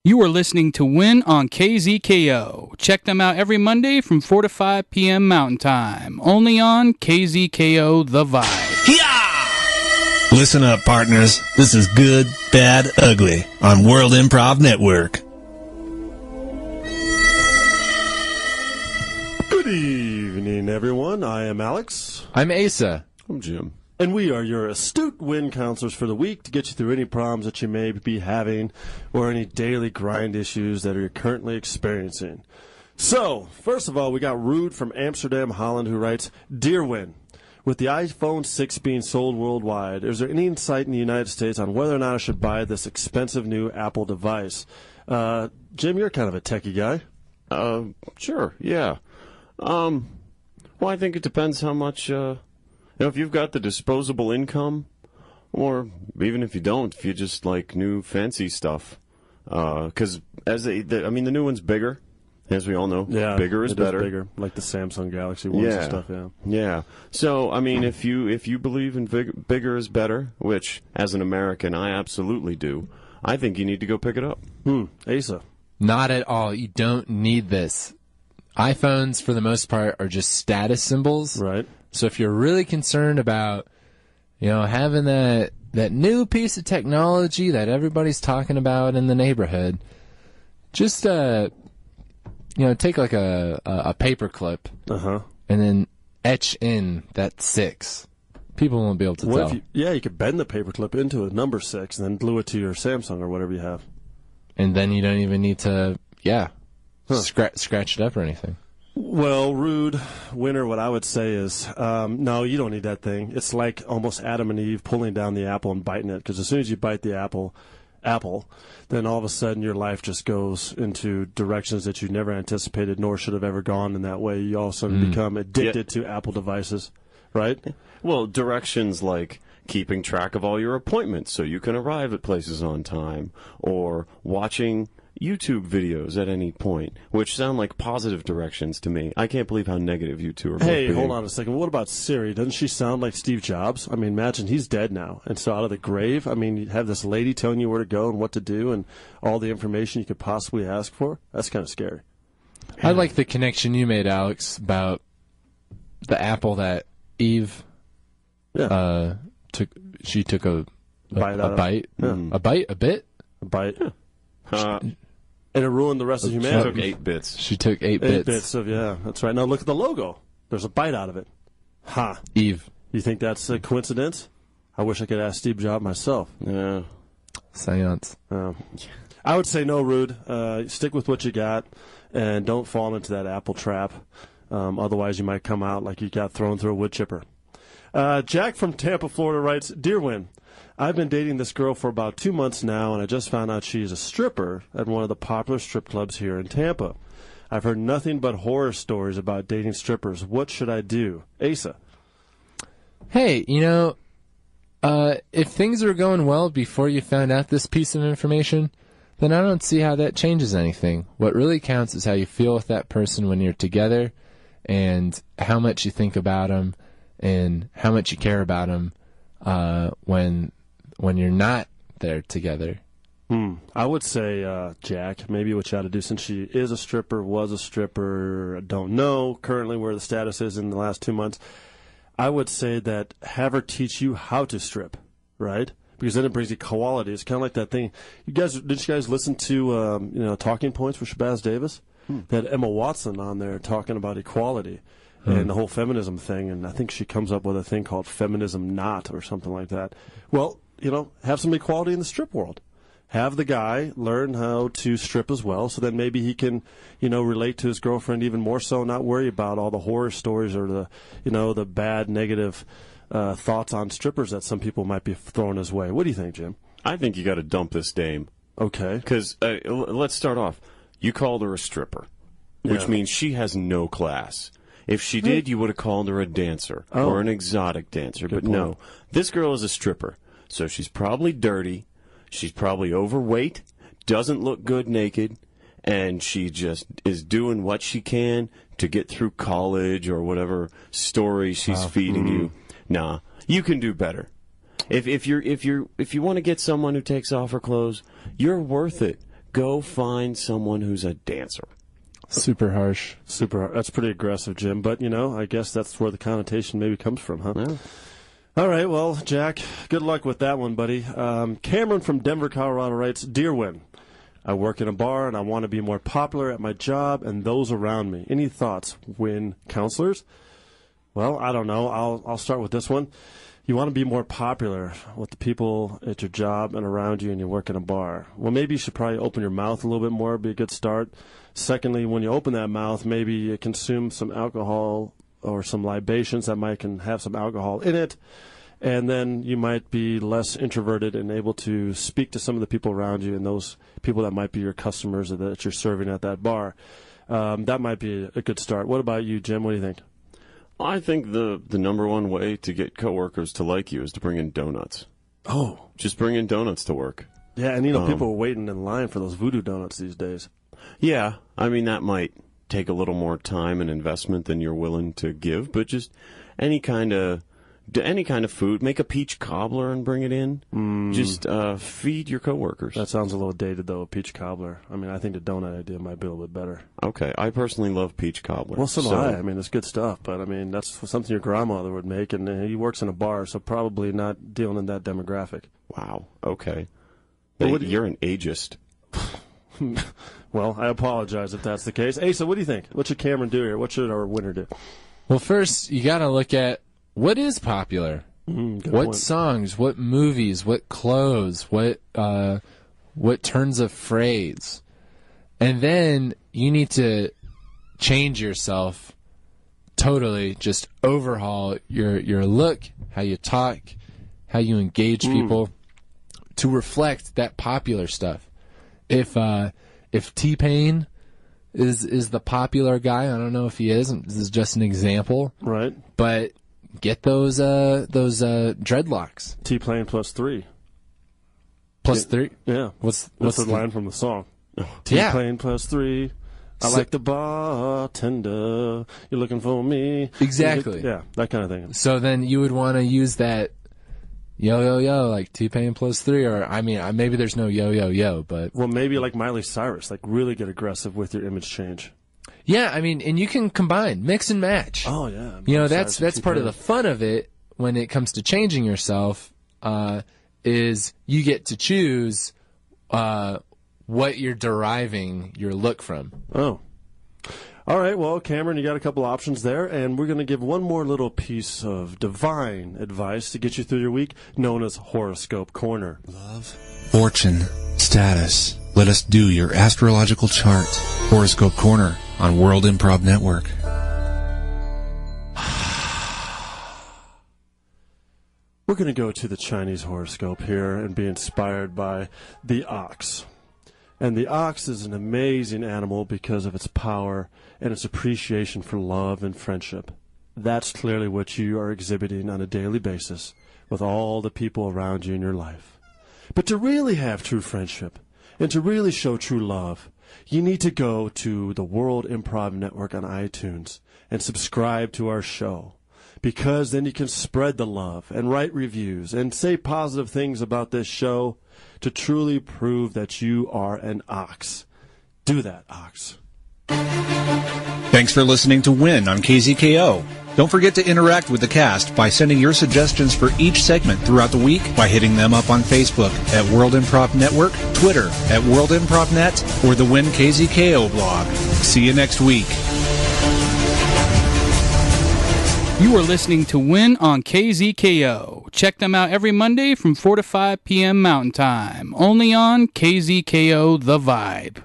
You are listening to Win on KZKO. Check them out every Monday from 4 to 5 p.m. Mountain Time. Only on KZKO The Vibe. Yeah! Listen up, partners. This is Good, Bad, Ugly on World Improv Network. Good evening, everyone. I am Alex. I'm Asa. I'm Jim. And we are your astute win counselors for the week to get you through any problems that you may be having or any daily grind issues that you're currently experiencing. So, first of all, we got Rude from Amsterdam, Holland, who writes, Dear Win, with the iPhone 6 being sold worldwide, is there any insight in the United States on whether or not I should buy this expensive new Apple device? Jim, you're kind of a techie guy. Sure, yeah. Well, I think it depends how much, if you've got the disposable income, or even if you don't, if you just like new fancy stuff. Because the new one's bigger, as we all know. Yeah, bigger is better. Bigger, like the Samsung Galaxy ones and stuff. Yeah. Yeah. So I mean, if you believe in bigger is better, which as an American I absolutely do, I think you need to go pick it up. Asa. Not at all. You don't need this. iPhones, for the most part, are just status symbols. Right. So if you're really concerned about, having that new piece of technology that everybody's talking about in the neighborhood, just take like a paper clip, and then etch in that 6. People won't be able to tell. You could bend the paper clip into a number 6 and then glue it to your Samsung or whatever you have. And then you don't even need to, scratch it up or anything. Well, Rude, winner, what I would say is, no, you don't need that thing. It's like almost Adam and Eve pulling down the apple and biting it, because as soon as you bite the apple, then all of a sudden your life just goes into directions that you never anticipated nor should have ever gone in that way. You all of a sudden become addicted to Apple devices, right? Well, directions like keeping track of all your appointments so you can arrive at places on time, or watching YouTube videos at any point, which sound like positive directions to me. I can't believe how negative you two are both being. Hold on a second. What about Siri? Doesn't she sound like Steve Jobs? I mean, imagine he's dead now. And so out of the grave, I mean, you have this lady telling you where to go and what to do and all the information you could possibly ask for. That's kind of scary. I like the connection you made, Alex, about the apple that Eve took. She took a bite. A bite? A bit? A bite. And it ruined the rest of humanity. She took 8 bits. She took 8 bits. 8 bits of, that's right. Now look at the logo. There's a bite out of it. Eve. You think that's a coincidence? I wish I could ask Steve Jobs myself. Yeah. Science. I would say no, Rude. Stick with what you got and don't fall into that Apple trap. Otherwise, you might come out like you got thrown through a wood chipper. Jack from Tampa, Florida writes, Dear Win, I've been dating this girl for about 2 months now, and I just found out she's a stripper at one of the popular strip clubs here in Tampa. I've heard nothing but horror stories about dating strippers. What should I do? Asa. Hey, if things were going well before you found out this piece of information, then I don't see how that changes anything. What really counts is how you feel with that person when you're together, and how much you think about them, and how much you care about them when you're not there together. I would say, Jack, maybe what you ought to do, since she is a stripper, was a stripper, don't know currently where the status is in the last 2 months, I would say that have her teach you how to strip, right? Because then it brings equality. It's kind of like that thing. Did you guys listen to Talking Points with Shabazz Davis? They had Emma Watson on there talking about equality and the whole feminism thing, and I think she comes up with a thing called feminism not or something like that. Well, have some equality in the strip world. Have the guy learn how to strip as well, so that maybe he can, relate to his girlfriend even more so, not worry about all the horror stories or the bad, negative thoughts on strippers that some people might be throwing his way. What do you think, Jim? I think you got to dump this dame. Okay. Because let's start off. You called her a stripper, which means she has no class. If she did, you would have called her a dancer or an exotic dancer. But no, this girl is a stripper. So she's probably dirty. She's probably overweight, doesn't look good naked, and she just is doing what she can to get through college or whatever story she's feeding you. Nah, you can do better. If you want to get someone who takes off her clothes, you're worth it. Go find someone who's a dancer. Super harsh. That's pretty aggressive, Jim. But, I guess that's where the connotation maybe comes from, huh? Yeah. All right, well, Jack, good luck with that one, buddy. Cameron from Denver, Colorado writes, Dear Win, I work in a bar and I want to be more popular at my job and those around me. Any thoughts, Win counselors? Well, I don't know. I'll start with this one. You want to be more popular with the people at your job and around you and you work in a bar. Well, maybe you should probably open your mouth a little bit more, be a good start. Secondly, when you open that mouth, maybe you consume some alcohol or some libations that can have some alcohol in it. And then you might be less introverted and able to speak to some of the people around you and those people that might be your customers or that you're serving at that bar. That might be a good start. What about you, Jim? What do you think? I think the number one way to get coworkers to like you is to bring in donuts. Oh. Just bring in donuts to work. Yeah, and people are waiting in line for those voodoo donuts these days. Yeah, I mean, that might take a little more time and investment than you're willing to give, but just any kind of food. Make a peach cobbler and bring it in. Just feed your coworkers. That sounds a little dated, though, a peach cobbler. I mean, I think the donut idea might be a little bit better. Okay, I personally love peach cobbler. Well, so do I. I mean, it's good stuff, but I mean, that's something your grandmother would make, and he works in a bar, so probably not dealing in that demographic. Wow, okay. Well, You're an ageist. Well, I apologize if that's the case. Asa, what do you think? What should Cameron do here? What should our winner do? Well, first, you got to look at what is popular. Good What point. songs, what movies, what clothes, what turns of phrase. And then you need to change yourself totally, just overhaul your look, how you talk, how you engage people to reflect that popular stuff. If T-Pain is the popular guy, I don't know if he is. This is just an example. Right. But get those dreadlocks. T-Plane plus 3. Plus 3? Yeah. What's the line from the song? Yeah. T-Plane plus 3. I like the bartender. You're looking for me. Exactly. Yeah, that kind of thing. So then you would want to use that yo, like T-Pain plus 3, or I mean, maybe there's no yo, but... Well, maybe like Miley Cyrus, like really get aggressive with your image change. Yeah, I mean, and you can combine, mix and match. Oh, yeah. That's part of the fun of it when it comes to changing yourself, is you get to choose what you're deriving your look from. Oh. All right, well, Cameron, you got a couple options there, and we're going to give one more little piece of divine advice to get you through your week, known as Horoscope Corner. Love, fortune, status. Let us do your astrological chart. Horoscope Corner on World Improv Network. We're going to go to the Chinese horoscope here and be inspired by the ox. And the ox is an amazing animal because of its power and its appreciation for love and friendship. That's clearly what you are exhibiting on a daily basis with all the people around you in your life. But to really have true friendship and to really show true love, you need to go to the World Improv Network on iTunes and subscribe to our show. Because then you can spread the love and write reviews and say positive things about this show to truly prove that you are an ox. Do that, ox. Thanks for listening to Win on KZKO. Don't forget to interact with the cast by sending your suggestions for each segment throughout the week by hitting them up on Facebook at World Improv Network, Twitter at World Improv Net, or the Win KZKO blog. See you next week. You are listening to Win on KZKO. Check them out every Monday from 4 to 5 p.m. Mountain Time. Only on KZKO The Vibe.